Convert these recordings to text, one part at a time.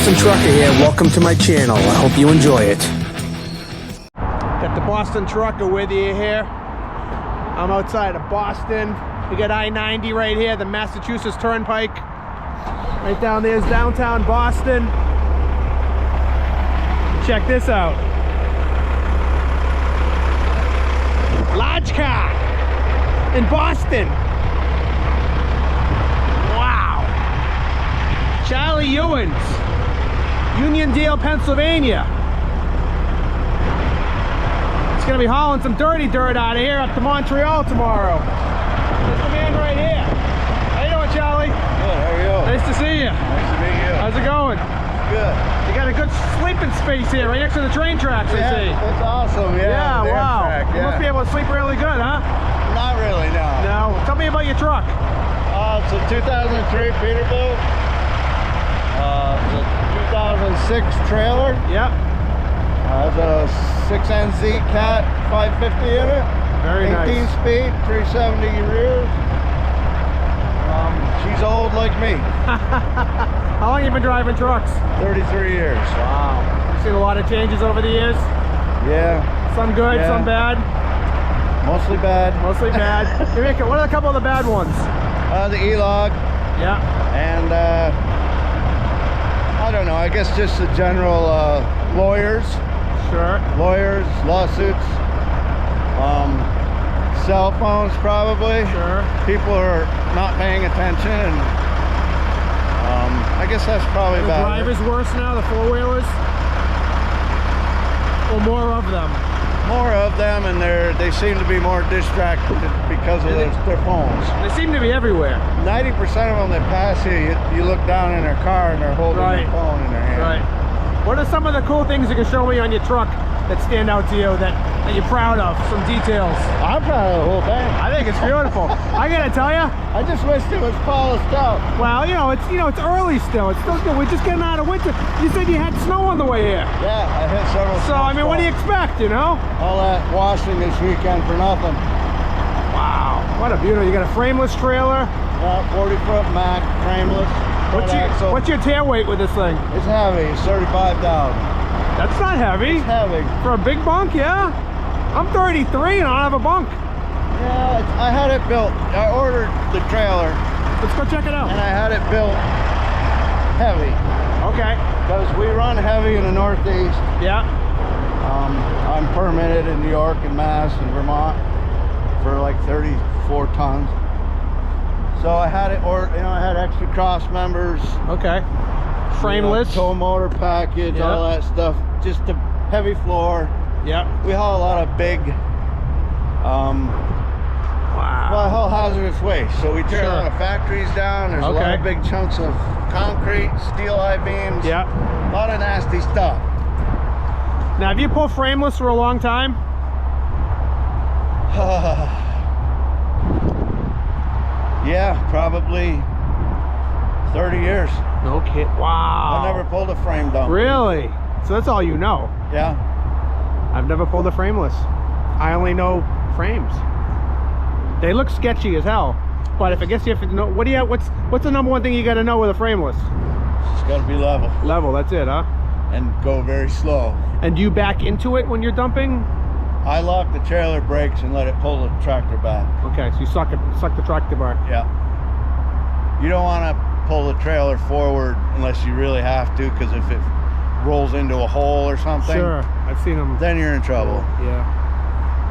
Boston Trucker here. Welcome to my channel. I hope you enjoy it. Got the Boston Trucker with you here. I'm outside of Boston. We got I-90 right here, the Massachusetts Turnpike. Right down there's downtown Boston. Check this out. Large car in Boston. Wow. Charlie Ewins, Uniondale, Pennsylvania. It's gonna be hauling some dirty dirt out of here up to Montreal tomorrow. That's the man right here. How you doing, Charlie? Good, how are you? Nice to see you. Nice to meet you. How's it going? Good. You got a good sleeping space here, right next to the train tracks, I see. It's awesome, Yeah, the wow. track, You must be able to sleep really good, huh? Not really, no. No. Tell me about your truck. It's a 2003 Peterbilt. It's a 2006 trailer. Yep. Has a 6NZ Cat 550 in it. Very 18 nice. speed, 370 rears. She's old like me. How long have you been driving trucks? 33 years. Wow. You've seen a lot of changes over the years? Yeah. Some good, Yeah. some bad? Mostly bad. Mostly bad. What are a couple of the bad ones? The E-Log. Yeah. And I don't know, I guess just the general lawyers, lawsuits, cell phones probably. Sure. People are not paying attention, and I guess that's probably The about drivers worse now, the four-wheelers? Or more of them? more of them, and they seem to be more distracted because of their phones. They seem to be everywhere. 90% of them that pass here, you look down in their car and they're holding their phone in their hand. Right. What are some of the cool things you can show me on your truck that stand out to you that you're proud of? Some details. I'm proud of the whole thing. I think it's beautiful. I gotta tell you. I just wish it was polished out. Well, it's early still. It's still good. We're just getting out of winter. You said you had snow on the way here. Yeah, I hit several. So I mean, what do you expect? All that washing this weekend for nothing. Wow, what a beauty. You got a frameless trailer. Yeah, 40-foot Mac, frameless. What's your tail weight with this thing? It's heavy. It's 35,000. That's not heavy. It's heavy. For a big bunk, yeah. I'm 33 and I don't have a bunk. Yeah, I had it built. I ordered the trailer. Let's go check it out. And I had it built heavy. Okay. Because we run heavy in the Northeast. Yeah. I'm permitted in New York and Mass and Vermont for like 34 tons. So I had it, I had extra cross members. Okay. Frameless. Tow motor package, all that stuff. Just a heavy floor. Yep. We haul a lot of big, well, I haul hazardous waste. So we tear a lot of factories down. There's a lot of big chunks of concrete, steel I-beams. Yeah. A lot of nasty stuff. Now, have you pulled frameless for a long time? Yeah, probably 30 years. No kid. Wow. I never pulled a frame dump. Really? So that's all you know? Yeah. I've never pulled a frameless. I only know frames. They look sketchy as hell. But if I guess you have to know, what's the number one thing you got to know with a frameless? It's got to be level. Level, that's it, huh? And go very slow. And do you back into it when you're dumping? I lock the trailer brakes and let it pull the tractor back. Okay, so you suck the tractor back. Yeah. You don't want to pull the trailer forward unless you really have to, because if it rolls into a hole or something, sure, I've seen them. Then you're in trouble. Yeah.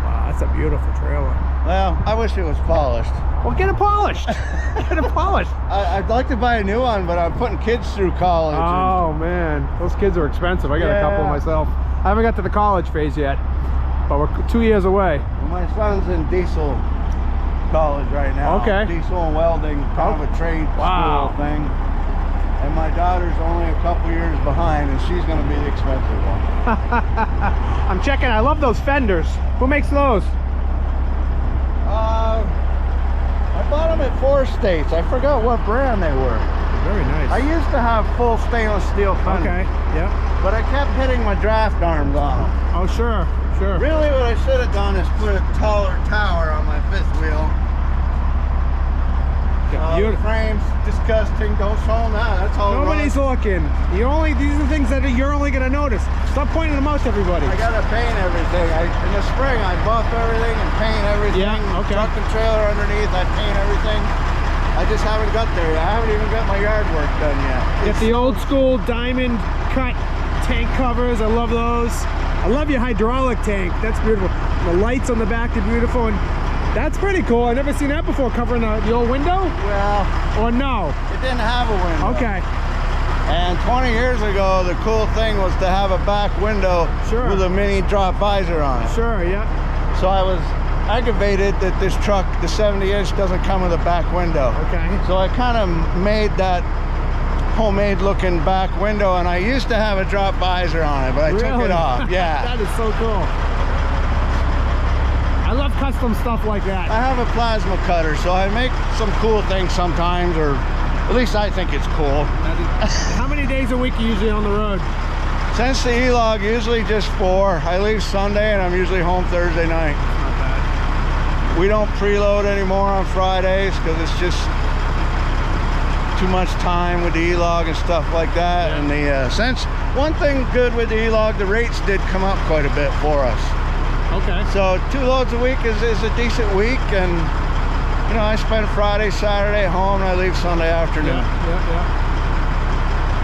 Wow, that's a beautiful trailer. Well, I wish it was polished. Well, get it polished. Get it polished. I'd like to buy a new one, but I'm putting kids through college. Oh man, those kids are expensive. I got a couple myself. I haven't got to the college phase yet, but we're 2 years away. Well, my son's in diesel college right now. Okay. Diesel and welding, kind of a trade school thing. And my daughter's only a couple years behind, and she's going to be the expensive one. I'm checking. I love those fenders. Who makes those? I bought them at 4 States. I forgot what brand they were. Very nice. I used to have full stainless steel fenders. Okay, yeah. But I kept hitting my draft arms on them. Oh, sure, sure. Really, what I should have done is put a taller tower on my fifth wheel. Beautiful. Frames, disgusting. Don't show them that. That's all. Nobody's looking. These are the things that you're only gonna notice. Stop pointing them out to everybody. I gotta paint everything. In the spring, I buff everything and paint everything. Yeah, okay. Truck and trailer underneath, I paint everything. I just haven't got there yet. I haven't even got my yard work done yet. Get the old school diamond cut tank covers. I love those. I love your hydraulic tank. That's beautiful. The lights on the back are beautiful, and that's pretty cool. I've never seen that before, covering the old window. Well, or no? It didn't have a window. Okay. And 20 years ago, the cool thing was to have a back window with a mini drop visor on it. Sure, yeah. So I was aggravated that this truck, the 70-inch, doesn't come with a back window. Okay. So I kind of made that homemade looking back window, and I used to have a drop visor on it, but I took it off. Yeah. That is so cool. I love custom stuff like that. I have a plasma cutter, so I make some cool things sometimes, or at least I think it's cool. How many days a week are you usually on the road? Since the E-Log, usually just 4. I leave Sunday and I'm usually home Thursday night. Not bad. We don't preload anymore on Fridays because it's just too much time with the E-Log and stuff like that. Yeah. And the one thing good with the E-Log, the rates did come up quite a bit for us. Okay. So 2 loads a week is a decent week, and you know, I spend Friday, Saturday at home, and I leave Sunday afternoon. Yeah.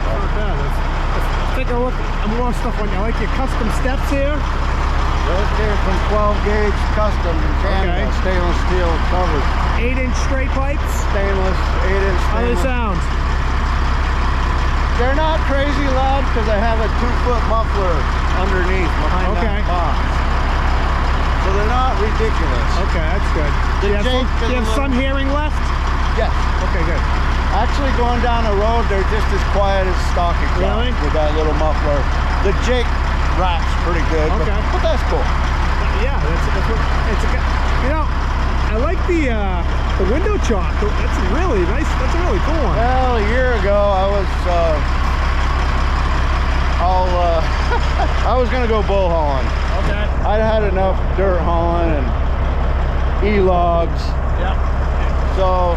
Not bad. Let's take a look at more stuff on you. I like your custom steps here. Those came from 12 gauge custom in Canada, stainless steel covered. 8-inch straight pipes. Stainless, 8-inch stainless. How do they sound? They're not crazy loud because I have a 2-foot muffler underneath behind that box. So they're not ridiculous. Okay, that's good. Do you have some hearing left? Yes. Okay, good. Actually, going down the road, they're just as quiet as stock exhaust with that little muffler. The Jake raps pretty good, but that's cool. Yeah, it's a, you know, I like the window chalk. That's really nice. That's a really cool one. Well, a year ago, I was I was gonna go bull hauling. Okay. I'd had enough dirt hauling and E-logs. Yeah. So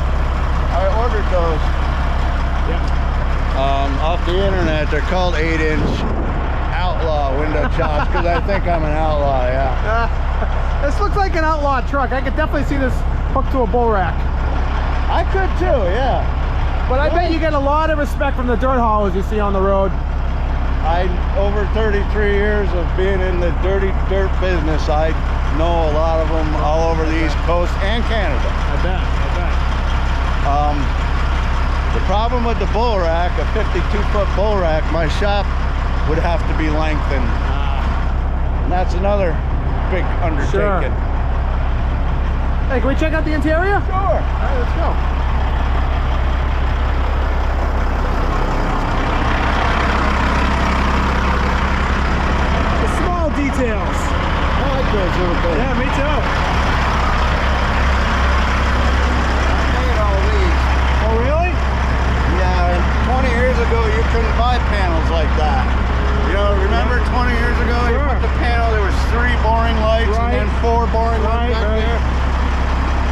I ordered those. Yeah. Off the internet. They're called 8-inch outlaw window chops because I think I'm an outlaw. Yeah. This looks like an outlaw truck. I could definitely see this hooked to a bull rack. I could too. Yeah. But I bet you get a lot of respect from the dirt haulers you see on the road. Over 33 years of being in the dirty dirt business, I know a lot of them all over the East Coast and Canada. I bet. The problem with the bull rack, a 52-foot bull rack, my shop would have to be lengthened. And that's another big undertaking. Sure. Hey, can we check out the interior? Sure. All right, let's go. Details. I like those little things. Yeah, me too. I made all these. Oh, really? Yeah, and 20 years ago you couldn't buy panels like that. You know, remember 20 years ago you put the panel, there was 3 boring lights and then 4 boring lights back there.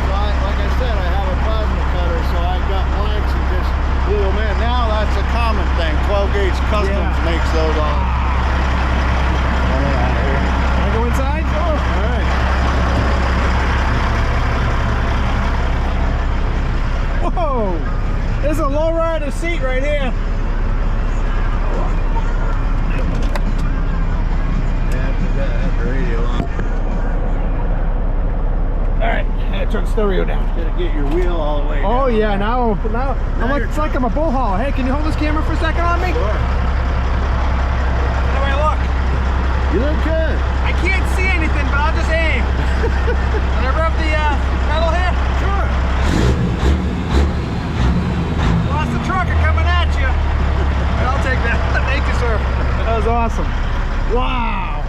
So like I said, I have a plasma cutter, so I got blanks and just glue them in. Now that's a common thing. 12 gauge Customs makes those all. Can I go inside? Sure. All right. Whoa! There's a lowrider seat right here. That's the radio on. All right, I turn the stereo down. Gotta get your wheel all the way down. Oh yeah, now it's like I'm a bull hauler. Hey, can you hold this camera for a second on me? Sure. How do I look? You look good. I can't see anything, but I'll just aim. Can I rub the pedal here? Sure. Lost the trucker coming at you. I'll take that. Thank you, sir. That was awesome. Wow.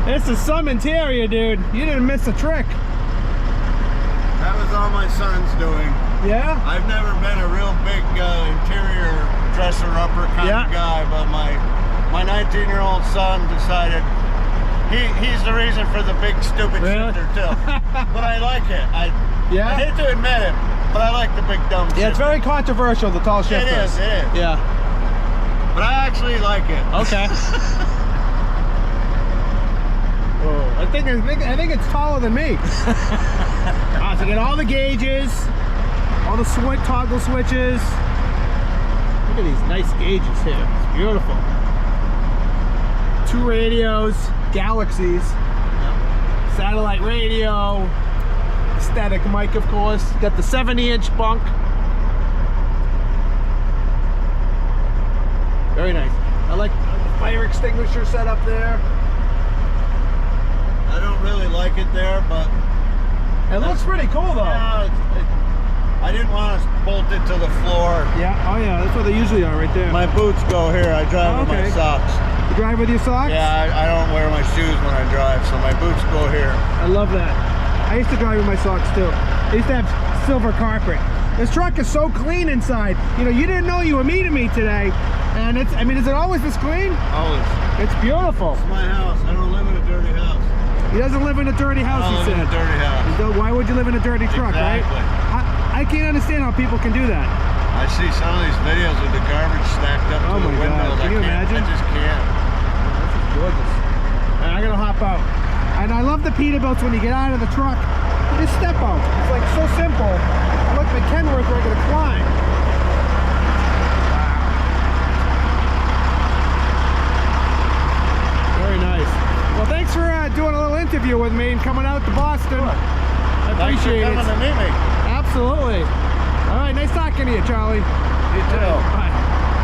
This is some interior, dude. You didn't miss a trick. That was all my son's doing. Yeah? I've never been a real big interior dresser-upper kind of guy, but my 19-year-old son decided he's the reason for the big stupid shifter too. But I like it. I hate to admit it. But I like the big dumb Yeah, it's shifter. very controversial, the tall shifters. It is, it is. Yeah. But I actually like it. Okay. Whoa, I think it's taller than me. So get all the gauges, all the toggle switches. Look at these nice gauges here. It's beautiful. 2 radios, Galaxies, satellite radio, static mic, of course. Got the 70-inch bunk. Very nice. I like the fire extinguisher set up there. I don't really like it there, but It looks pretty cool though. yeah, I didn't want to bolt it to the floor. Yeah, oh yeah, that's what they usually are right there. My boots go here. I drive with my socks. You drive with your socks? Yeah, I don't wear my shoes when I drive, so my boots go here. I love that. I used to drive with my socks too. I used to have silver carpet. This truck is so clean inside. You know, you didn't know you were meeting me today. And it's, I mean, is it always this clean? Always. It's beautiful. It's my house. I don't live in a dirty house. He doesn't live in a dirty house, I he live in said. a dirty house. So why would you live in a dirty truck, Exactly. right? I can't understand how people can do that. I see some of these videos with the garbage stacked up Oh to the my windows. God. Can you imagine? I just can't. This is gorgeous. And I'm gonna hop out. And I love the Peterbilts when you get out of the truck. You just step out. It's like so simple. Look, the Kenworth where I'm gonna climb. Very nice. Well, thanks for doing a little interview with me and coming out to Boston. I appreciate it. Thanks for coming to meet me. Absolutely. All right, nice talking to you, Charlie. You too.